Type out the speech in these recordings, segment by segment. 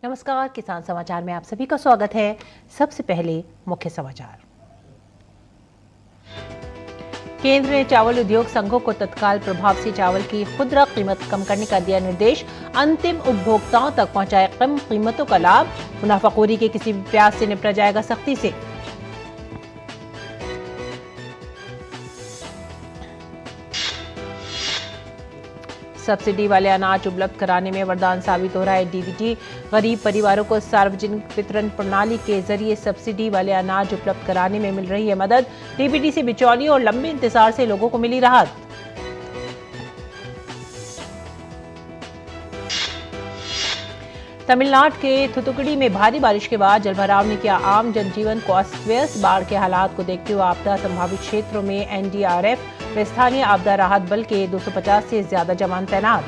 नमस्कार, किसान समाचार में आप सभी का स्वागत है। सबसे पहले मुख्य समाचार। केंद्र ने चावल उद्योग संघों को तत्काल प्रभाव से चावल की खुदरा कीमत कम करने का दिया निर्देश। अंतिम उपभोक्ताओं तक पहुंचाए कम कीमतों का लाभ। मुनाफाखोरी के किसी भी प्रयास से निपटा जाएगा सख्ती से। सब्सिडी वाले अनाज उपलब्ध कराने में वरदान साबित हो रहा है डीबीटी। गरीब परिवारों को सार्वजनिक वितरण प्रणाली के जरिए सब्सिडी वाले अनाज उपलब्ध कराने में मिल रही है मदद। डीबीटी से बिचौलियों और लंबे इंतजार से लोगों को मिली राहत। तमिलनाडु के थुथुकुडी में भारी बारिश के बाद जलभराव ने किया आम जनजीवन को अस्त व्यस्त। बाढ़ के हालात को देखते हुए आपदा संभावित क्षेत्रों में एनडीआरएफ व स्थानीय आपदा राहत बल के 250 से ज्यादा जवान तैनात।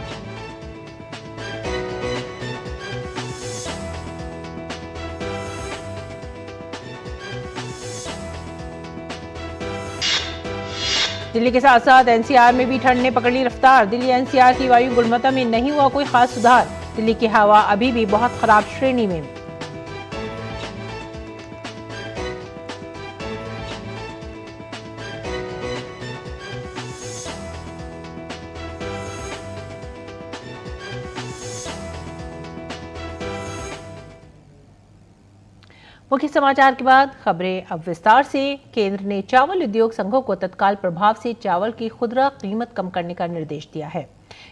दिल्ली के साथ साथ एनसीआर में भी ठंड ने पकड़ ली रफ्तार। दिल्ली एनसीआर की वायु गुणवत्ता में नहीं हुआ कोई खास सुधार। दिल्ली की हवा अभी भी बहुत खराब श्रेणी में। मुख्य समाचार के बाद खबरें अब विस्तार से। केंद्र ने चावल उद्योग संघों को तत्काल प्रभाव से चावल की खुदरा कीमत कम करने का निर्देश दिया है।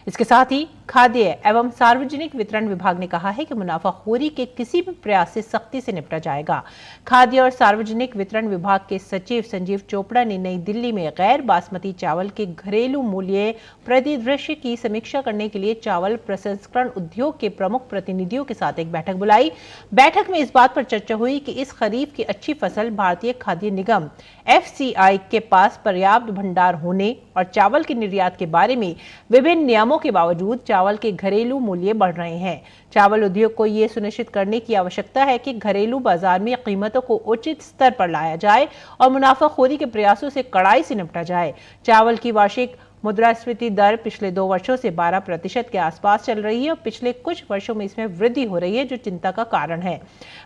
इसके साथ ही खाद्य एवं सार्वजनिक वितरण विभाग ने कहा है कि मुनाफाखोरी के किसी भी प्रयास से सख्ती से निपटा जाएगा। खाद्य और सार्वजनिक वितरण विभाग के सचिव संजीव चोपड़ा ने नई दिल्ली में गैर बासमती चावल के घरेलू मूल्य परिदृश्य की समीक्षा करने के लिए चावल प्रसंस्करण उद्योग के प्रमुख प्रतिनिधियों के साथ एक बैठक बुलाई। बैठक में इस बात पर चर्चा हुई कि इस खरीफ की अच्छी फसल भारतीय खाद्य निगम एफसीआई के पास पर्याप्त भंडार होने और चावल के निर्यात के बारे में विभिन्न नियमों के बावजूद चावल के घरेलू मूल्य बढ़ रहे हैं। चावल उद्योग को ये सुनिश्चित करने की आवश्यकता है कि घरेलू बाजार में कीमतों को उचित स्तर पर लाया जाए और मुनाफाखोरी के प्रयासों से कड़ाई से निपटा जाए। चावल की वार्षिक मुद्रास्फीति दर पिछले 2 वर्षों से 12% के आसपास चल रही है और पिछले कुछ वर्षों में इसमें वृद्धि हो रही है, जो चिंता का कारण है।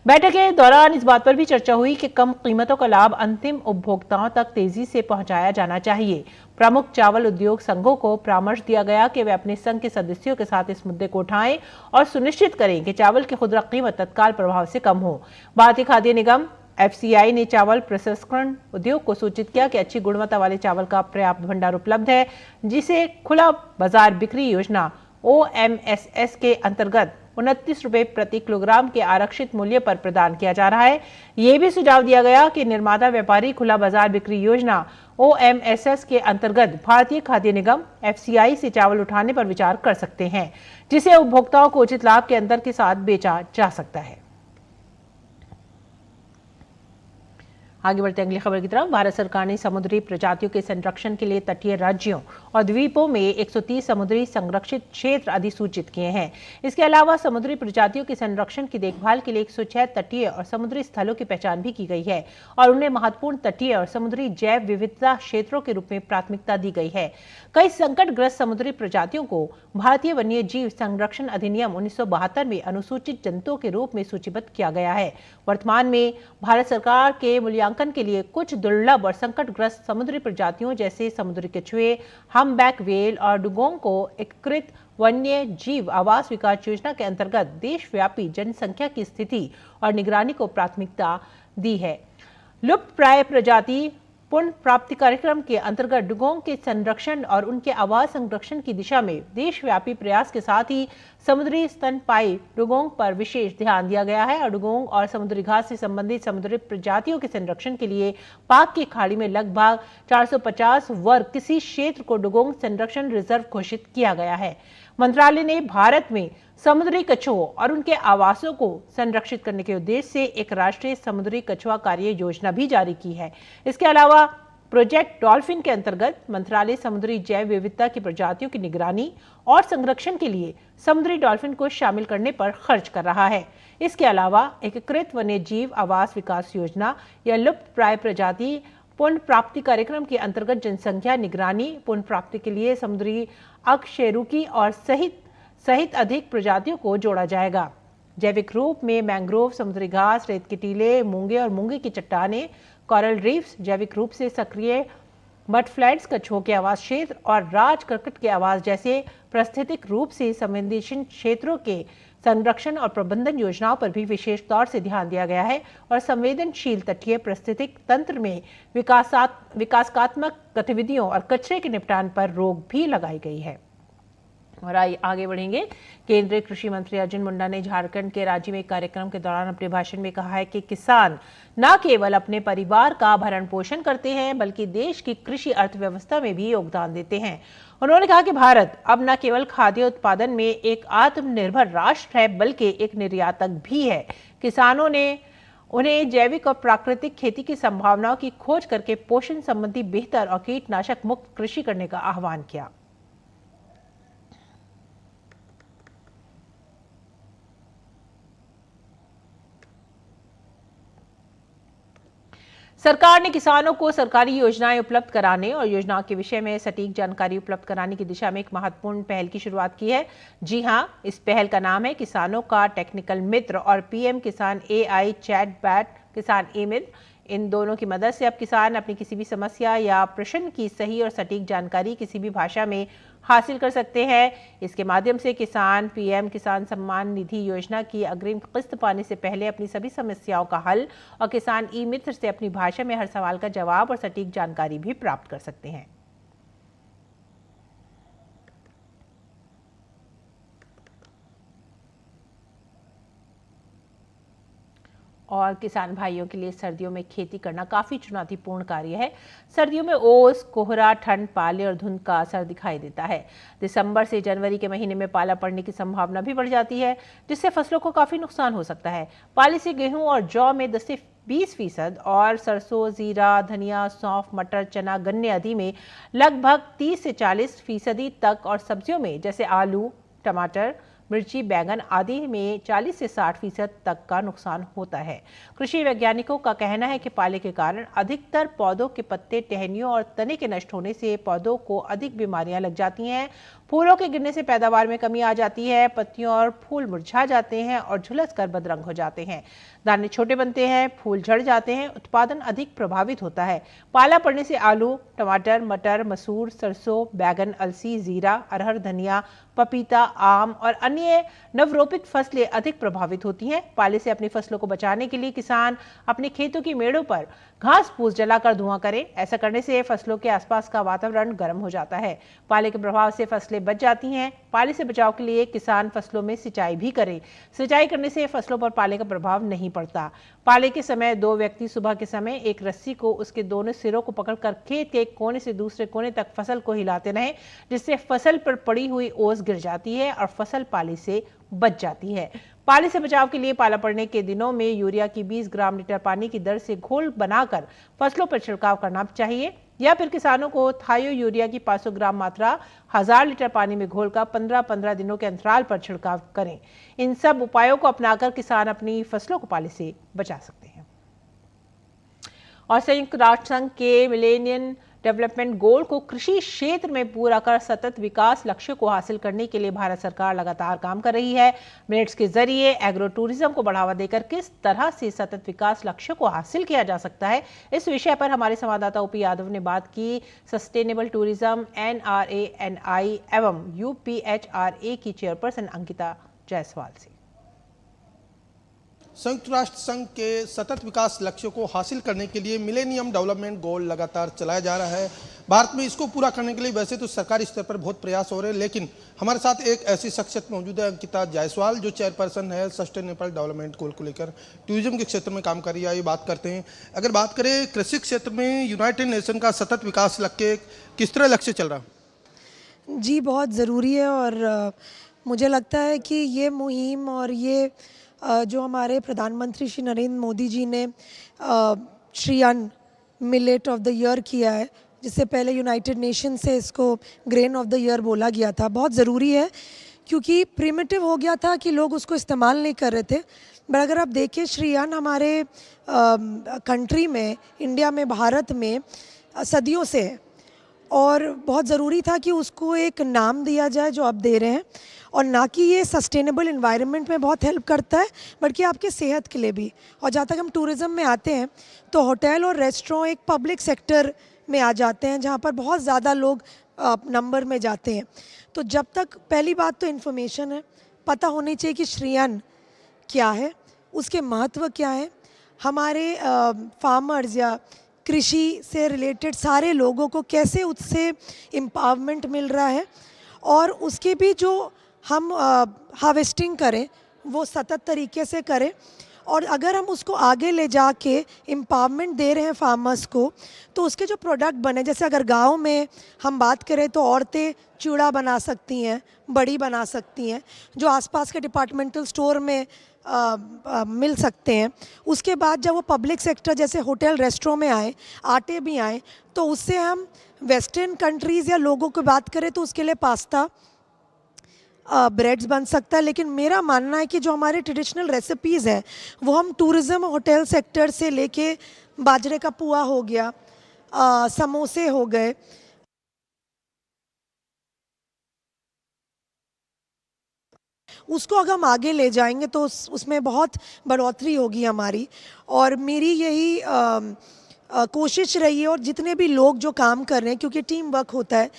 बैठक के दौरान इस बात पर भी चर्चा हुई कि कम कीमतों का लाभ अंतिम उपभोक्ताओं तक तेजी से पहुंचाया जाना चाहिए। प्रमुख चावल उद्योग संघों को परामर्श दिया गया कि वे अपने संघ के सदस्यों के साथ इस मुद्दे को उठाएं और सुनिश्चित करें कि चावल की खुदरा कीमत तत्काल प्रभाव से कम हो। भारतीय खाद्य निगम एफसीआई ने चावल प्रसंस्करण उद्योग को सूचित किया कि अच्छी गुणवत्ता वाले चावल का पर्याप्त भंडार उपलब्ध है, जिसे खुला बाजार बिक्री योजना ओएमएसएस के अंतर्गत 29 रुपए प्रति किलोग्राम के आरक्षित मूल्य पर प्रदान किया जा रहा है। यह भी सुझाव दिया गया कि निर्माता व्यापारी खुला बाजार बिक्री योजना ओएमएसएस के अंतर्गत भारतीय खाद्य निगम एफसीआई से चावल उठाने पर विचार कर सकते हैं, जिसे उपभोक्ताओं को उचित लाभ के अंतर के साथ बेचा जा सकता है। आगे बढ़ते अगली खबर की तरफ। भारत सरकार ने समुद्री प्रजातियों के संरक्षण के लिए तटीय राज्यों और द्वीपों में 130 समुद्री संरक्षित क्षेत्र अधिसूचित किए हैं। इसके अलावा समुद्री प्रजातियों के संरक्षण की देखभाल के लिए 106 तटीय और समुद्री स्थलों की पहचान भी की गई है और उन्हें महत्वपूर्ण तटीय और समुद्री जैव विविधता क्षेत्रों के रूप में प्राथमिकता दी गई है। कई संकटग्रस्त समुद्री प्रजातियों को भारतीय वन्य जीव संरक्षण अधिनियम 1972 में अनुसूचित जंतुओं के रूप में सूचीबद्ध किया गया है। वर्तमान में भारत सरकार के मूल्यांकन के लिए कुछ दुर्लभ और संकटग्रस्त समुद्री प्रजातियों जैसे समुद्री कछुए, हम्पबैक व्हेल और डुगोंग को एकीकृत वन्य जीव आवास विकास योजना के अंतर्गत देशव्यापी जनसंख्या की स्थिति और निगरानी को प्राथमिकता दी है। लुप्त प्राय प्रजाति पुनः प्राप्ति कार्यक्रम के अंतर्गत डुगोंग के संरक्षण और उनके आवास संरक्षण की दिशा में देशव्यापी प्रयास के साथ ही समुद्री स्तनपायी डुगोंग पर विशेष ध्यान दिया गया है और डुगोंग और समुद्री घास से संबंधित समुद्री प्रजातियों के संरक्षण के लिए पाक की खाड़ी में लगभग 450 वर्ग किसी क्षेत्र को डुगोंग संरक्षण रिजर्व घोषित किया गया है। मंत्रालय ने भारत में समुद्री कछुओं और उनके आवासों को संरक्षित करने के उद्देश्य से एक राष्ट्रीय समुद्री कछुआ कार्य योजना भी जारी की है। इसके अलावा प्रोजेक्ट डॉल्फिन के अंतर्गत मंत्रालय समुद्री जैव विविधता की प्रजातियों की निगरानी और संरक्षण के लिए समुद्री डॉल्फिन को शामिल करने पर खर्च कर रहा है। इसके अलावा एकीकृत वन्य जीव आवास विकास योजना या लुप्त प्राय प्रजाति पुनः प्राप्ति कार्यक्रम के अंतर्गत जनसंख्या निगरानी पुनः प्राप्ति के लिए समुद्री अकशेरुकी और सहित अधिक प्रजातियों को जोड़ा जाएगा। जैविक रूप में मैंग्रोव, समुद्री घास, रेत के टीले, मूंगे और मूंगे की चट्टानें, कोरल रीफ्स, जैविक रूप से सक्रिय मडफ्लैट्स, कछुओं के आवास क्षेत्र और राज कर्कट के आवास जैसे पारिस्थितिक रूप से संवेदनशील क्षेत्रों के संरक्षण और प्रबंधन योजनाओं पर भी विशेष तौर से ध्यान दिया गया है और संवेदनशील तटीय पारिस्थितिक तंत्र में विकासात्मक गतिविधियों और कचरे के निपटान पर रोक भी लगाई गई है। और आगे बढ़ेंगे। केंद्रीय कृषि मंत्री अर्जुन मुंडा ने झारखंड के रांची में एक कार्यक्रम के दौरान अपने भाषण में कहा है कि किसान न केवल अपने परिवार का भरण पोषण करते हैं बल्कि देश की कृषि अर्थव्यवस्था में भी योगदान देते हैं। उन्होंने कहा कि भारत अब न केवल खाद्य उत्पादन में एक आत्मनिर्भर राष्ट्र है बल्कि एक निर्यातक भी है। किसानों ने उन्हें जैविक और प्राकृतिक खेती की संभावनाओं की खोज करके पोषण संबंधी बेहतर और कीटनाशक मुक्त कृषि करने का आह्वान किया। सरकार ने किसानों को सरकारी योजनाएं उपलब्ध कराने और योजनाओं के विषय में सटीक जानकारी उपलब्ध कराने की दिशा में एक महत्वपूर्ण पहल की शुरुआत की है। जी हां, इस पहल का नाम है किसानों का टेक्निकल मित्र और पीएम किसान एआई चैटबॉट किसान ई-मित्र। इन दोनों की मदद से अब किसान अपनी किसी भी समस्या या प्रश्न की सही और सटीक जानकारी किसी भी भाषा में हासिल कर सकते हैं। इसके माध्यम से किसान पीएम किसान सम्मान निधि योजना की अग्रिम किस्त पाने से पहले अपनी सभी समस्याओं का हल और किसान ई मित्र से अपनी भाषा में हर सवाल का जवाब और सटीक जानकारी भी प्राप्त कर सकते हैं। और किसान भाइयों के लिए सर्दियों में खेती करना काफ़ी चुनौतीपूर्ण कार्य है। सर्दियों में ओस, कोहरा, ठंड, पाले और धुंध का असर दिखाई देता है। दिसंबर से जनवरी के महीने में पाला पड़ने की संभावना भी बढ़ जाती है, जिससे फसलों को काफ़ी नुकसान हो सकता है। पाले से गेहूं और जौ में 10 से 20% और सरसों, जीरा, धनिया, सौंफ, मटर, चना, गन्ने आदि में लगभग 30 से 40% तक और सब्जियों में जैसे आलू, टमाटर, मिर्ची, बैंगन आदि में 40 से 60% तक का नुकसान होता है। कृषि वैज्ञानिकों का कहना है कि पाले के कारण अधिकतर पौधों के पत्ते, टहनियों और तने के नष्ट होने से पौधों को अधिक बीमारियां लग जाती हैं। फूलों के गिरने से पैदावार में कमी आ जाती है, पत्तियों और फूल मुरझा जाते हैं और झुलस कर बदरंग हो जाते हैं। दाने छोटे बनते हैं, फूल झड़ जाते हैं, उत्पादन अधिक प्रभावित होता है। पाला पड़ने से आलू, टमाटर, मटर, मसूर, सरसों, बैगन, अलसी, जीरा, अरहर, धनिया, पपीता, आम और अन्य नवरोपित फसलें अधिक प्रभावित होती हैं। पाले से अपनी फसलों को बचाने के लिए किसान अपने खेतों की मेड़ों पर घास फूस जलाकर धुआं करें। ऐसा करने से फसलों के आसपास का वातावरण गर्म हो जाता है। पाले के प्रभाव से फसलें बच जाती हैं। पाले से बचाव के लिए किसान फसलों में सिंचाई भी करें। सिंचाई करने से फसलों पर पाले का प्रभाव नहीं पड़ता। पाले के समय 2 व्यक्ति सुबह के समय एक रस्सी को उसके दोनों सिरों को पकड़कर खेत के एक कोने से दूसरे कोने तक फसल को हिलाते रहें, जिससे फसल पर पड़ी हुई ओस गिर जाती है और फसल पाले से बच जाती है। पाले से बचाव के लिए पाला पड़ने के दिनों में यूरिया की 20 ग्राम लीटर पानी की दर से घोल बनाकर फसलों पर छिड़काव करना चाहिए, या फिर किसानों को थायो यूरिया की 500 ग्राम मात्रा 1000 लीटर पानी में घोलकर 15-15 दिनों के अंतराल पर छिड़काव करें। इन सब उपायों को अपनाकर किसान अपनी फसलों को पाले से बचा सकते हैं। और संयुक्त राष्ट्र संघ के मिलेनियम डेवलपमेंट गोल को कृषि क्षेत्र में पूरा कर सतत विकास लक्ष्य को हासिल करने के लिए भारत सरकार लगातार काम कर रही है। मिनट्स के जरिए एग्रो टूरिज्म को बढ़ावा देकर किस तरह से सतत विकास लक्ष्य को हासिल किया जा सकता है, इस विषय पर हमारे संवाददाता ओपी यादव ने बात की सस्टेनेबल टूरिज्म NRANI एवं UPHRA की चेयरपर्सन अंकिता जायसवाल से। संयुक्त राष्ट्र संघ के सतत विकास लक्ष्यों को हासिल करने के लिए मिलेनियम डेवलपमेंट गोल लगातार चलाया जा रहा है। भारत में इसको पूरा करने के लिए वैसे तो सरकारी स्तर पर बहुत प्रयास हो रहे हैं, लेकिन हमारे साथ एक ऐसी शख्सियत मौजूद है, अंकिता जायसवाल, जो चेयरपर्सन है सस्टेनेबल डेवलपमेंट गोल को लेकर टूरिज्म के क्षेत्र में काम कर रही है। ये बात करते हैं। अगर बात करें कृषि क्षेत्र में यूनाइटेड नेशन का सतत विकास लक्ष्य, किस तरह लक्ष्य चल रहा? जी, बहुत ज़रूरी है और मुझे लगता है कि ये मुहिम और ये जो हमारे प्रधानमंत्री श्री नरेंद्र मोदी जी ने श्री अन्न मिलेट ऑफ द ईयर किया है, जिससे पहले यूनाइटेड नेशन से इसको ग्रेन ऑफ द ईयर बोला गया था, बहुत ज़रूरी है क्योंकि प्रिमिटिव हो गया था कि लोग उसको इस्तेमाल नहीं कर रहे थे। बट अगर आप देखें, श्री अन्न हमारे कंट्री में, इंडिया में, भारत में सदियों से है और बहुत ज़रूरी था कि उसको एक नाम दिया जाए जो आप दे रहे हैं, और ना कि ये सस्टेनेबल इन्वायरमेंट में बहुत हेल्प करता है बल्कि आपके सेहत के लिए भी। और जहाँ तक हम टूरिज़्म में आते हैं तो होटल और रेस्टोरेंट एक पब्लिक सेक्टर में आ जाते हैं जहाँ पर बहुत ज़्यादा लोग नंबर में जाते हैं। तो जब तक, पहली बात तो इन्फॉर्मेशन है, पता होनी चाहिए कि श्री अन्न क्या है, उसके महत्व क्या है, हमारे फार्मर्स या कृषि से रिलेटेड सारे लोगों को कैसे उससे एम्पावरमेंट मिल रहा है, और उसके भी जो हम हार्वेस्टिंग करें वो सतत तरीके से करें, और अगर हम उसको आगे ले जाके एम्पावरमेंट दे रहे हैं फार्मर्स को तो उसके जो प्रोडक्ट बने, जैसे अगर गांव में हम बात करें तो औरतें चूड़ा बना सकती हैं, बड़ी बना सकती हैं जो आसपास के डिपार्टमेंटल स्टोर में मिल सकते हैं। उसके बाद जब वो पब्लिक सेक्टर जैसे होटल रेस्टोरेंट में आए, आटे भी आए, तो उससे हम वेस्टर्न कंट्रीज़ या लोगों की बात करें तो उसके लिए पास्ता, ब्रेड्स बन सकता है। लेकिन मेरा मानना है कि जो हमारे ट्रेडिशनल रेसिपीज़ हैं वो हम टूरिज़्म होटल सेक्टर से लेके बाजरे का पुआ हो गया, समोसे हो गए, उसको अगर हम आगे ले जाएंगे तो उसमें बहुत बढ़ोतरी होगी हमारी। और मेरी यही कोशिश रही है, और जितने भी लोग जो काम कर रहे हैं, क्योंकि टीम वर्क होता है,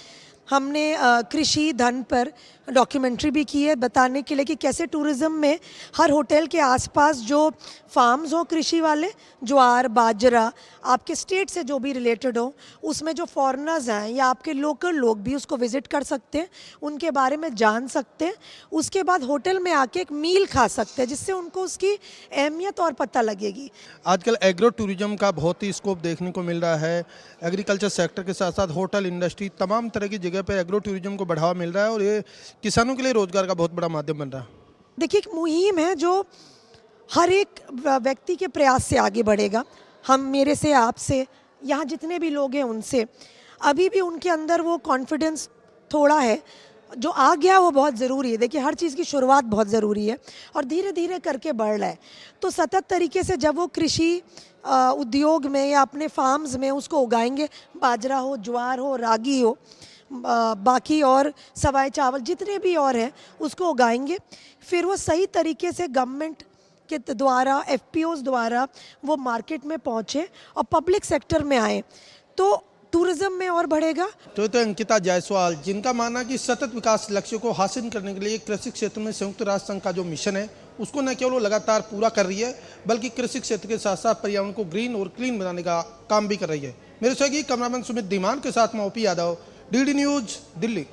हमने कृषि धन पर डॉक्यूमेंट्री भी की है बताने के लिए कि कैसे टूरिज़्म में हर होटल के आसपास जो फार्म्स हो कृषि वाले, ज्वार बाजरा आपके स्टेट से जो भी रिलेटेड हो, उसमें जो फॉरेनर्स हैं या आपके लोकल लोग भी उसको विज़िट कर सकते हैं, उनके बारे में जान सकते हैं, उसके बाद होटल में आके एक मील खा सकते हैं जिससे उनको उसकी अहमियत और पता लगेगी। आजकल एग्रो टूरिज्म का बहुत ही स्कोप देखने को मिल रहा है। एग्रीकल्चर सेक्टर के साथ साथ होटल इंडस्ट्री, तमाम तरह की जगह पर एग्रो टूरिज्म को बढ़ावा मिल रहा है और ये किसानों के लिए रोजगार का बहुत बड़ा माध्यम बन रहा है। देखिए, एक मुहिम है जो हर एक व्यक्ति के प्रयास से आगे बढ़ेगा। हम, मेरे से, आपसे, यहाँ जितने भी लोग हैं उनसे, अभी भी उनके अंदर वो कॉन्फिडेंस थोड़ा है, जो आ गया वो बहुत ज़रूरी है। देखिए, हर चीज़ की शुरुआत बहुत ज़रूरी है और धीरे धीरे करके बढ़ रहा है। तो सतत तरीके से जब वो कृषि उद्योग में या अपने फार्म्स में उसको उगाएंगे, बाजरा हो, ज्वार हो, रागी हो, बाकी और सवाई चावल जितने भी और हैं उसको उगाएंगे, फिर वो सही तरीके से गवर्नमेंट के द्वारा, एफपीओज़ द्वारा वो मार्केट में पहुँचे और पब्लिक सेक्टर में आए तो टूरिज्म में और बढ़ेगा। तो अंकिता जायसवाल, जिनका मानना कि सतत विकास लक्ष्यों को हासिल करने के लिए कृषि क्षेत्र में संयुक्त राष्ट्र संघ का जो मिशन है उसको न केवल वो लगातार पूरा कर रही है बल्कि कृषि क्षेत्र के साथ साथ पर्यावरण को ग्रीन और क्लीन बनाने का काम भी कर रही है। मेरे सहयोगी कैमरामैन सुमित धीमान के साथ मैं OP Yadav, DD news, Delhi.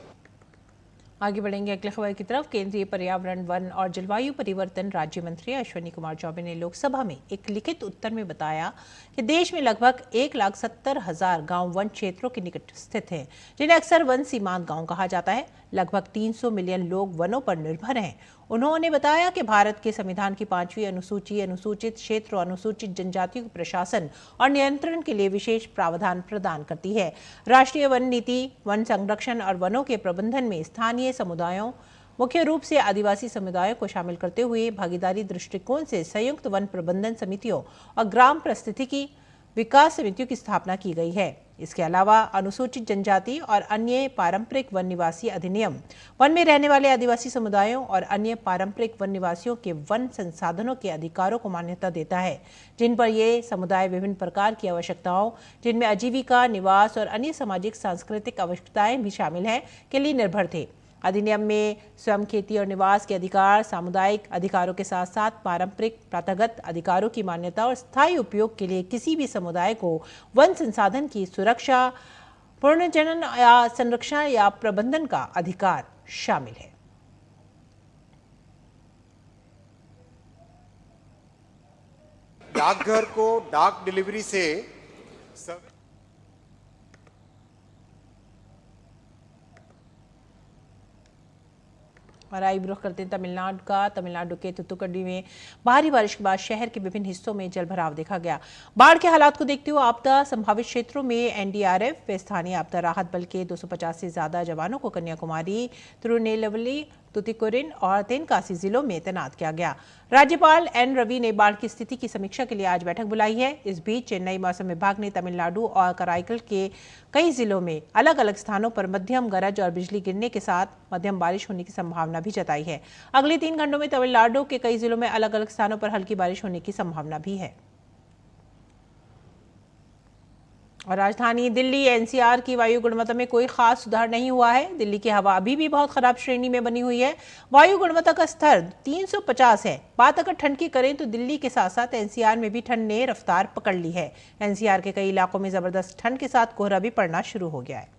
आगे बढ़ेंगे अगली खबर की तरफ। केंद्रीय पर्यावरण, वन और जलवायु परिवर्तन राज्य मंत्री अश्विनी कुमार चौबे ने लोकसभा में एक लिखित उत्तर में बताया कि देश में लगभग 1,70,000 गांव वन क्षेत्रों के निकट स्थित हैं, जिन्हें अक्सर वन सीमांत गांव कहा जाता है। लगभग 300 मिलियन लोग वनों पर निर्भर हैं। उन्होंने बताया कि भारत के संविधान की 5वीं अनुसूची अनुसूचित क्षेत्र और अनुसूचित जनजातियों के प्रशासन और नियंत्रण के लिए विशेष प्रावधान प्रदान करती है। राष्ट्रीय वन नीति वन संरक्षण और वनों के प्रबंधन में स्थानीय समुदायों, मुख्य रूप से आदिवासी समुदायों को शामिल करते हुए भागीदारी दृष्टिकोण से संयुक्त वन प्रबंधन समितियों और ग्राम पारिस्थितिकी विकास समितियों की स्थापना की गई है। इसके अलावा अनुसूचित जनजाति और अन्य पारंपरिक वन निवासी अधिनियम वन में रहने वाले आदिवासी समुदायों और अन्य पारंपरिक वन निवासियों के वन संसाधनों के अधिकारों को मान्यता देता है, जिन पर ये समुदाय विभिन्न प्रकार की आवश्यकताओं, जिनमें आजीविका, निवास और अन्य सामाजिक सांस्कृतिक आवश्यकताएं भी शामिल हैं, के लिए निर्भर थे। अधिनियम में स्वयं खेती और निवास के अधिकार, सामुदायिक अधिकारों के साथ साथ पारंपरिक प्रथागत अधिकारों की मान्यता और स्थायी उपयोग के लिए किसी भी समुदाय को वन संसाधन की सुरक्षा, पुनर्जनन या संरक्षण या प्रबंधन का अधिकार शामिल है। डाकघर को डाक डिलीवरी से और आई रुख करते हैं तमिलनाडु का। तमिलनाडु के तुतुकुडी में भारी बारिश के बाद शहर के विभिन्न हिस्सों में जलभराव देखा गया। बाढ़ के हालात को देखते हुए आपदा संभावित क्षेत्रों में एनडीआरएफ व स्थानीय आपदा राहत बल के 250 से ज्यादा जवानों को कन्याकुमारी, तिरुनेलवेली, तुतिकोरिन और तेनकासी जिलों में तैनात किया गया। राज्यपाल एन रवि ने बाढ़ की स्थिति की समीक्षा के लिए आज बैठक बुलाई है। इस बीच चेन्नई मौसम विभाग ने तमिलनाडु और कराईकल के कई जिलों में अलग अलग स्थानों पर मध्यम गरज और बिजली गिरने के साथ मध्यम बारिश होने की संभावना भी जताई है। अगले 3 घंटों में तमिलनाडु के कई जिलों में अलग अलग स्थानों पर हल्की बारिश होने की संभावना भी है। और राजधानी दिल्ली एनसीआर की वायु गुणवत्ता में कोई खास सुधार नहीं हुआ है। दिल्ली की हवा अभी भी बहुत खराब श्रेणी में बनी हुई है। वायु गुणवत्ता का स्तर 350 है। बात अगर ठंड की करें तो दिल्ली के साथ साथ एनसीआर में भी ठंड ने रफ्तार पकड़ ली है। एनसीआर के कई इलाकों में जबरदस्त ठंड के साथ कोहरा भी पड़ना शुरू हो गया है।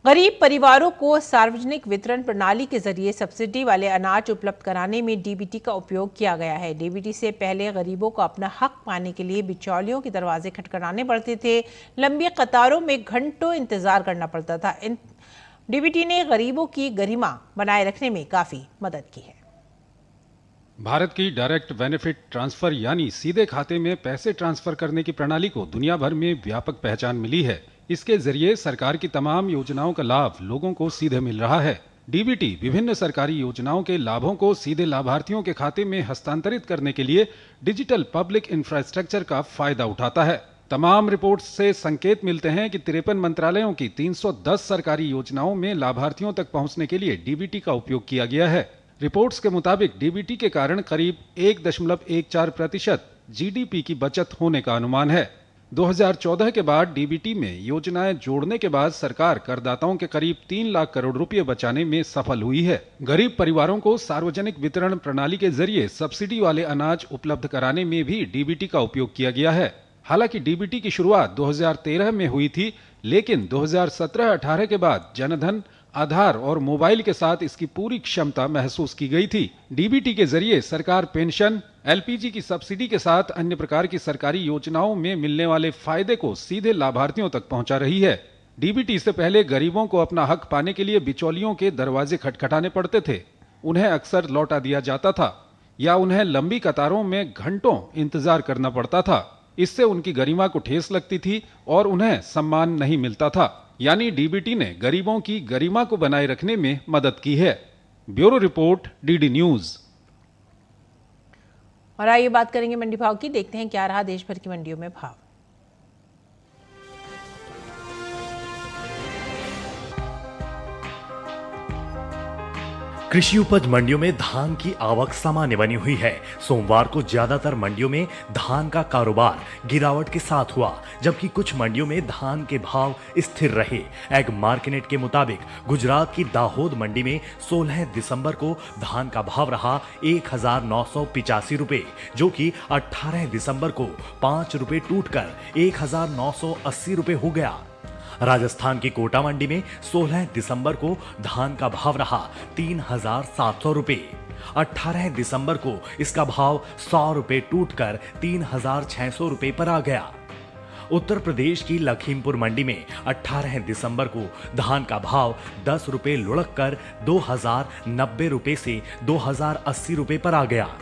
गरीब परिवारों को सार्वजनिक वितरण प्रणाली के जरिए सब्सिडी वाले अनाज उपलब्ध कराने में डीबीटी का उपयोग किया गया है। डीबीटी से पहले गरीबों को अपना हक पाने के लिए बिचौलियों के दरवाजे खटखटाने पड़ते थे। लंबी कतारों में घंटों इंतजार करना पड़ता था। डीबीटी ने गरीबों की गरिमा बनाए रखने में काफी मदद की है। भारत की डायरेक्ट बेनिफिट ट्रांसफर यानी सीधे खाते में पैसे ट्रांसफर करने की प्रणाली को दुनिया भर में व्यापक पहचान मिली है। इसके जरिए सरकार की तमाम योजनाओं का लाभ लोगों को सीधे मिल रहा है। डीबीटी विभिन्न सरकारी योजनाओं के लाभों को सीधे लाभार्थियों के खाते में हस्तांतरित करने के लिए डिजिटल पब्लिक इंफ्रास्ट्रक्चर का फायदा उठाता है। तमाम रिपोर्ट्स से संकेत मिलते हैं कि 53 मंत्रालयों की 310 सरकारी योजनाओं में लाभार्थियों तक पहुंचने के लिए डीबीटी का उपयोग किया गया है। रिपोर्ट्स के मुताबिक डीबीटी के कारण करीब 1.14% जीडीपी की बचत होने का अनुमान है। 2014 के बाद डीबीटी में योजनाएं जोड़ने के बाद सरकार करदाताओं के करीब 3 लाख करोड़ रुपए बचाने में सफल हुई है। गरीब परिवारों को सार्वजनिक वितरण प्रणाली के जरिए सब्सिडी वाले अनाज उपलब्ध कराने में भी डीबीटी का उपयोग किया गया है। हालांकि डीबीटी की शुरुआत 2013 में हुई थी, लेकिन 2017-18 के बाद जनधन, आधार और मोबाइल के साथ इसकी पूरी क्षमता महसूस की गई थी। डीबीटी के जरिए सरकार पेंशन, एलपीजी की सब्सिडी के साथ अन्य प्रकार की सरकारी योजनाओं में मिलने वाले फायदे को सीधे लाभार्थियों तक पहुंचा रही है। डीबीटी से पहले गरीबों को अपना हक पाने के लिए बिचौलियों के दरवाजे खटखटाने पड़ते थे। उन्हें अक्सर लौटा दिया जाता था या उन्हें लंबी कतारों में घंटों इंतजार करना पड़ता था। इससे उनकी गरिमा को ठेस लगती थी और उन्हें सम्मान नहीं मिलता था। यानी डीबीटी ने गरीबों की गरिमा को बनाए रखने में मदद की है। Bureau report, DD news. और आइए बात करेंगे मंडी भाव की। देखते हैं क्या रहा देश भर की मंडियों में भाव। कृषि उपज मंडियों में धान की आवक सामान्य बनी हुई है। सोमवार को ज्यादातर मंडियों में धान का कारोबार गिरावट के साथ हुआ, जबकि कुछ मंडियों में धान के भाव स्थिर रहे। एग मार्केट के मुताबिक गुजरात की दाहोद मंडी में 16 दिसंबर को धान का भाव रहा 1985 रुपए, जो कि 18 दिसंबर को 5 रुपए टूटकर 1980 रुपए हो गया। राजस्थान की कोटा मंडी में 16 दिसंबर को धान का भाव रहा 3700 रुपए। 18 दिसंबर को इसका भाव 100 रुपए टूटकर 3600 रुपए पर आ गया। उत्तर प्रदेश की लखीमपुर मंडी में 18 दिसंबर को धान का भाव 10 रुपए लुढ़क कर 2090 रुपए से 2080 रुपए पर आ गया।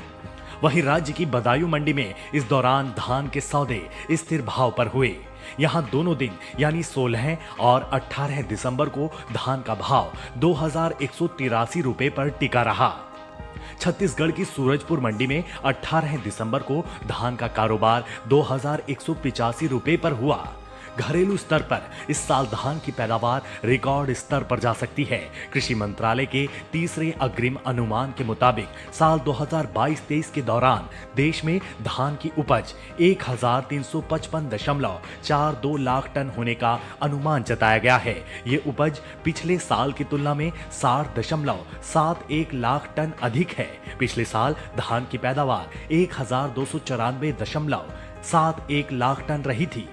वहीं राज्य की बदायूं मंडी में इस दौरान धान के सौदे स्थिर भाव पर हुए। यहां दोनों दिन यानी 16 और 18 दिसंबर को धान का भाव 2183 रुपए पर टिका रहा। छत्तीसगढ़ की सूरजपुर मंडी में 18 दिसंबर को धान का कारोबार 2185 रुपए पर हुआ। घरेलू स्तर पर इस साल धान की पैदावार रिकॉर्ड स्तर पर जा सकती है। कृषि मंत्रालय के तीसरे अग्रिम अनुमान के मुताबिक साल 2022-23 के दौरान देश में धान की उपज 1355.42 लाख टन होने का अनुमान जताया गया है। ये उपज पिछले साल की तुलना में 60.71 लाख टन अधिक है। पिछले साल धान की पैदावार 1294.71 लाख टन रही थी।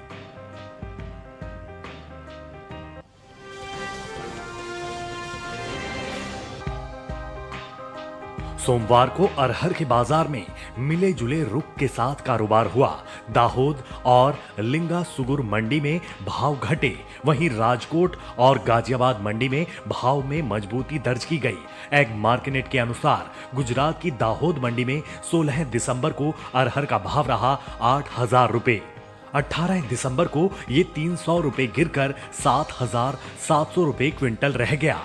सोमवार को अरहर के बाजार में मिले जुले रुख के साथ कारोबार हुआ। दाहोद और लिंगा सुगुर मंडी में भाव घटे, वहीं राजकोट और गाजियाबाद मंडी में भाव में मजबूती दर्ज की गई। एग मार्केट के अनुसार गुजरात की दाहोद मंडी में 16 दिसंबर को अरहर का भाव रहा 8000 रुपए। 18 दिसंबर को ये 300 रुपए गिरकर 7,700 रुपए क्विंटल रह गया।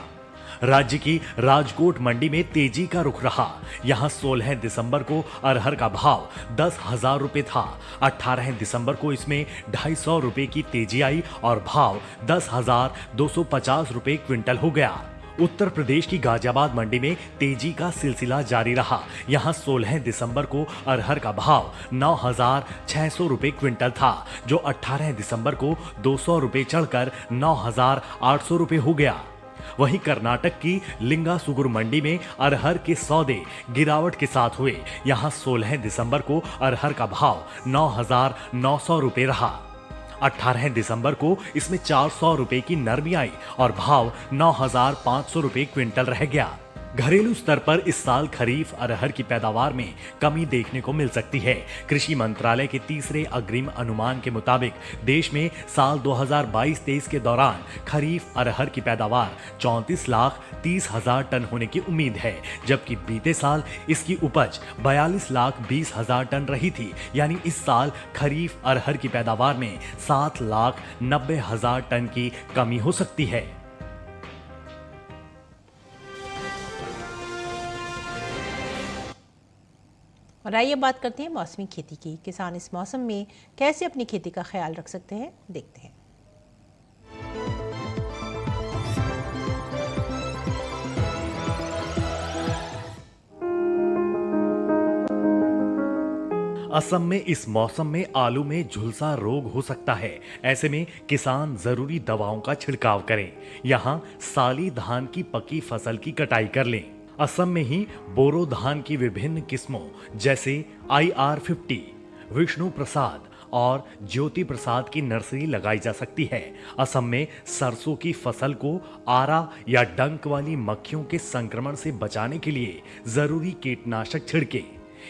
राज्य की राजकोट मंडी में तेजी का रुख रहा। यहां 16 दिसंबर को अरहर का भाव 10,000 रुपए था। 18 दिसंबर को इसमें 250 रुपए की तेजी आई और भाव 10,250 रुपए क्विंटल हो गया। उत्तर प्रदेश की गाजियाबाद मंडी में तेजी का सिलसिला जारी रहा। यहां 16 दिसंबर को अरहर का भाव 9,600 रुपए क्विंटल था, जो 18 दिसंबर को 200 रुपए चढ़कर 9,800 रुपए हो गया। वहीं कर्नाटक की लिंगासुगुर मंडी में अरहर के सौदे गिरावट के साथ हुए। यहां 16 दिसंबर को अरहर का भाव 9,900 रुपए रहा। 18 दिसंबर को इसमें 400 रुपए की नरमी आई और भाव 9,500 रुपए क्विंटल रह गया। घरेलू स्तर पर इस साल खरीफ अरहर की पैदावार में कमी देखने को मिल सकती है। कृषि मंत्रालय के तीसरे अग्रिम अनुमान के मुताबिक देश में साल 2022-23 के दौरान खरीफ अरहर की पैदावार 34,30,000 टन होने की उम्मीद है, जबकि बीते साल इसकी उपज 42,20,000 टन रही थी। यानी इस साल खरीफ अरहर की पैदावार में 7,90,000 टन की कमी हो सकती है। और आइए बात करते हैं मौसमी खेती की। किसान इस मौसम में कैसे अपनी खेती का ख्याल रख सकते हैं, देखते हैं। असम में इस मौसम में आलू में झुलसा रोग हो सकता है। ऐसे में किसान जरूरी दवाओं का छिड़काव करें। यहाँ साली धान की पकी फसल की कटाई कर लें। असम में ही बोरो धान की विभिन्न किस्मों जैसे IR50, विष्णु प्रसाद और ज्योति प्रसाद की नर्सरी लगाई जा सकती है। असम में सरसों की फसल को आरा या डंक वाली मक्खियों के संक्रमण से बचाने के लिए जरूरी कीटनाशक छिड़के।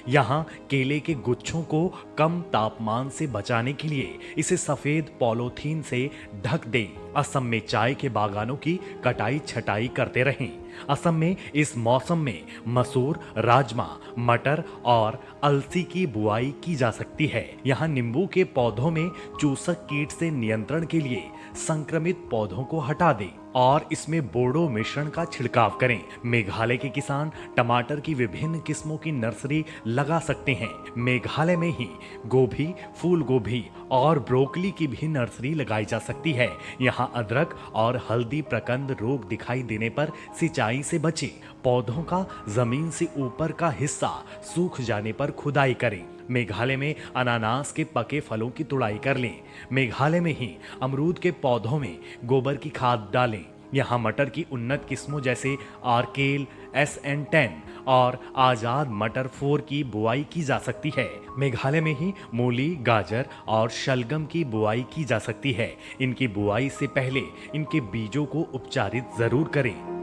यहाँ केले के गुच्छों को कम तापमान से बचाने के लिए इसे सफेद पॉलीथीन से ढक दें। असम में चाय के बागानों की कटाई छटाई करते रहें। असम में इस मौसम में मसूर, राजमा, मटर और अलसी की बुआई की जा सकती है। यहाँ नींबू के पौधों में चूसक कीट से नियंत्रण के लिए संक्रमित पौधों को हटा दें और इसमें बोडो मिश्रण का छिड़काव करें। मेघालय के किसान टमाटर की विभिन्न किस्मों की नर्सरी लगा सकते हैं। मेघालय में ही गोभी, फूल गोभी और ब्रोकली की भी नर्सरी लगाई जा सकती है। यहाँ अदरक और हल्दी प्रकंद रोग दिखाई देने पर सिंचाई से बचे। पौधों का जमीन से ऊपर का हिस्सा सूख जाने पर खुदाई करें। मेघालय में अनानास के पके फलों की तुड़ाई कर लें। मेघालय में ही अमरूद के पौधों में गोबर की खाद डालें। यहाँ मटर की उन्नत किस्मों जैसे आर्केल, SN10 और आजाद मटर 4 की बुआई की जा सकती है। मेघालय में ही मूली, गाजर और शलगम की बुआई की जा सकती है। इनकी बुआई से पहले इनके बीजों को उपचारित जरूर करें।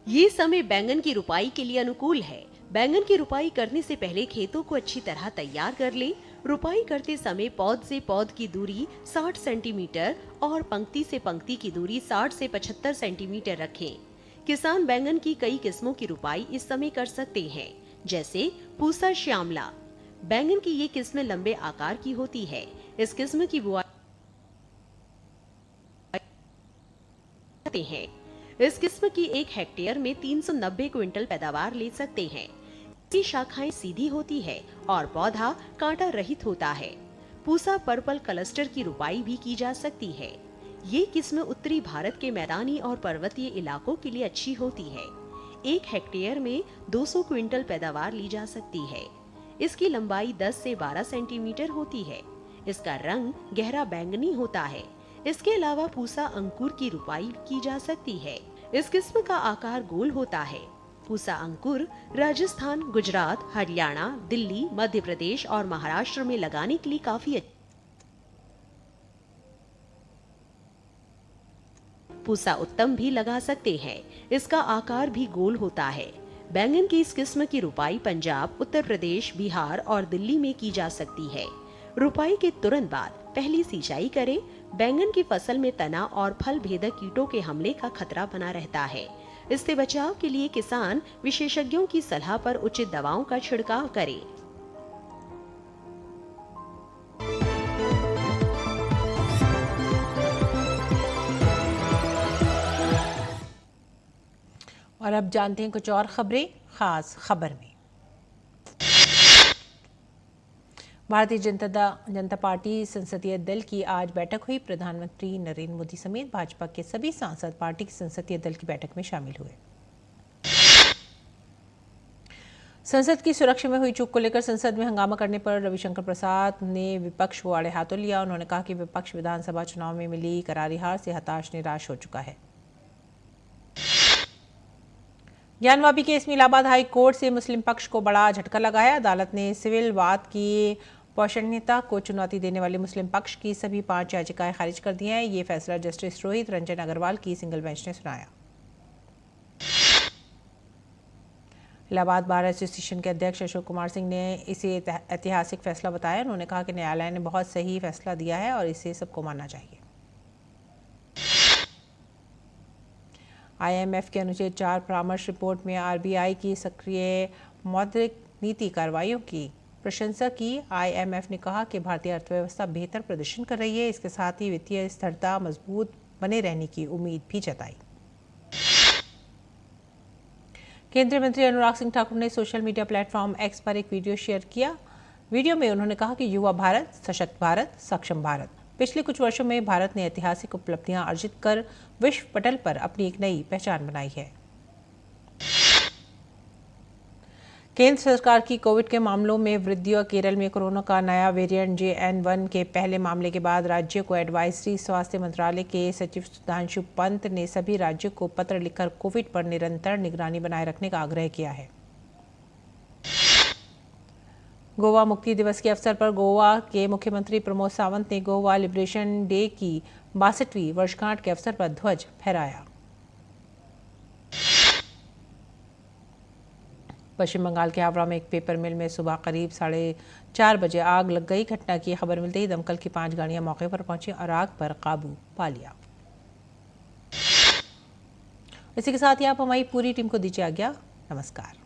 ये समय बैंगन की रुपाई के लिए अनुकूल है। बैंगन की रुपाई करने से पहले खेतों को अच्छी तरह तैयार कर लें। रुपाई करते समय पौध से पौध की दूरी 60 सेंटीमीटर और पंक्ति से पंक्ति की दूरी 60 से 75 सेंटीमीटर रखें। किसान बैंगन की कई किस्मों की रुपाई इस समय कर सकते हैं, जैसे पूसा श्यामला। बैंगन की ये किस्में लंबे आकार की होती है। इस किस्म की बुआई करते हैं। इस किस्म की 1 हेक्टेयर में 390 क्विंटल पैदावार ले सकते हैं। इसकी शाखाएं सीधी होती है और पौधा कांटा रहित होता है। पूसा पर्पल क्लस्टर की रुपाई भी की जा सकती है। ये किस्म उत्तरी भारत के मैदानी और पर्वतीय इलाकों के लिए अच्छी होती है। 1 हेक्टेयर में 200 क्विंटल पैदावार ली जा सकती है। इसकी लंबाई 10 से 12 सेंटीमीटर होती है। इसका रंग गहरा बैंगनी होता है। इसके अलावा पूसा अंकुर की रुपाई की जा सकती है। इस किस्म का आकार गोल होता है। पूसा अंकुर राजस्थान, गुजरात, हरियाणा, दिल्ली, मध्य प्रदेश और महाराष्ट्र में लगाने के लिए काफी पूसा उत्तम भी लगा सकते हैं। इसका आकार भी गोल होता है। बैंगन की इस किस्म की रुपाई पंजाब, उत्तर प्रदेश, बिहार और दिल्ली में की जा सकती है। रुपाई के तुरंत बाद पहली सिंचाई करें। बैंगन की फसल में तना और फल भेदक कीटों के हमले का खतरा बना रहता है। इससे बचाव के लिए किसान विशेषज्ञों की सलाह पर उचित दवाओं का छिड़काव करें। और अब जानते हैं कुछ और खबरें खास खबर में। भारतीय जनता पार्टी संसदीय दल की आज बैठक हुई। प्रधानमंत्री नरेंद्र मोदी समेत भाजपा के सभी सांसद पार्टी के संसदीय दल की बैठक में शामिल हुए। संसद की सुरक्षा में हुई चूक को लेकर संसद में हंगामा करने पर रविशंकर प्रसाद ने विपक्ष को आड़े हाथों लिया। उन्होंने कहा कि विपक्ष विधानसभा चुनाव में मिली करारी हार से हताश निराश हो चुका है। ज्ञानवापी केस में इलाहाबाद हाई कोर्ट से मुस्लिम पक्ष को बड़ा झटका लगा है। अदालत ने सिविल वाद की पौषणीयता को चुनौती देने वाले मुस्लिम पक्ष की सभी 5 याचिकाएं खारिज कर दी हैं। ये फैसला जस्टिस रोहित रंजन अग्रवाल की सिंगल बेंच ने सुनाया। इलाहाबाद बार एसोसिएशन के अध्यक्ष अशोक कुमार सिंह ने इसे ऐतिहासिक फैसला बताया। उन्होंने कहा कि न्यायालय ने बहुत सही फैसला दिया है और इसे सबको मानना चाहिए। IMF के अनुच्छेद 4 परामर्श रिपोर्ट में RBI की सक्रिय मौद्रिक नीति कार्रवाइयों की प्रशंसा की। IMF ने कहा कि भारतीय अर्थव्यवस्था बेहतर प्रदर्शन कर रही है। इसके साथ ही वित्तीय स्थिरता मजबूत बने रहने की उम्मीद भी जताई। केंद्रीय मंत्री अनुराग सिंह ठाकुर ने सोशल मीडिया प्लेटफॉर्म X पर एक वीडियो शेयर किया। वीडियो में उन्होंने कहा कि युवा भारत, सशक्त भारत, सक्षम भारत। पिछले कुछ वर्षों में भारत ने ऐतिहासिक उपलब्धियां अर्जित कर विश्व पटल पर अपनी एक नई पहचान बनाई है। केंद्र सरकार की कोविड के मामलों में वृद्धि और केरल में कोरोना का नया वेरिएंट JN1 के पहले मामले के बाद राज्य को एडवाइजरी। स्वास्थ्य मंत्रालय के सचिव सुधांशु पंत ने सभी राज्यों को पत्र लिखकर कोविड पर निरंतर निगरानी बनाए रखने का आग्रह किया है। गोवा मुक्ति दिवस के अवसर पर गोवा के मुख्यमंत्री प्रमोद सावंत ने गोवा लिबरेशन डे की 62वीं वर्षगांठ के अवसर पर ध्वज फहराया। पश्चिम बंगाल के हावड़ा में एक पेपर मिल में सुबह करीब 4:30 बजे आग लग गई। घटना की खबर मिलते ही दमकल की 5 गाड़ियां मौके पर पहुंची और आग पर काबू पा लिया। इसी के साथ ही आप हमारी पूरी टीम को दीजिए आज्ञा। नमस्कार।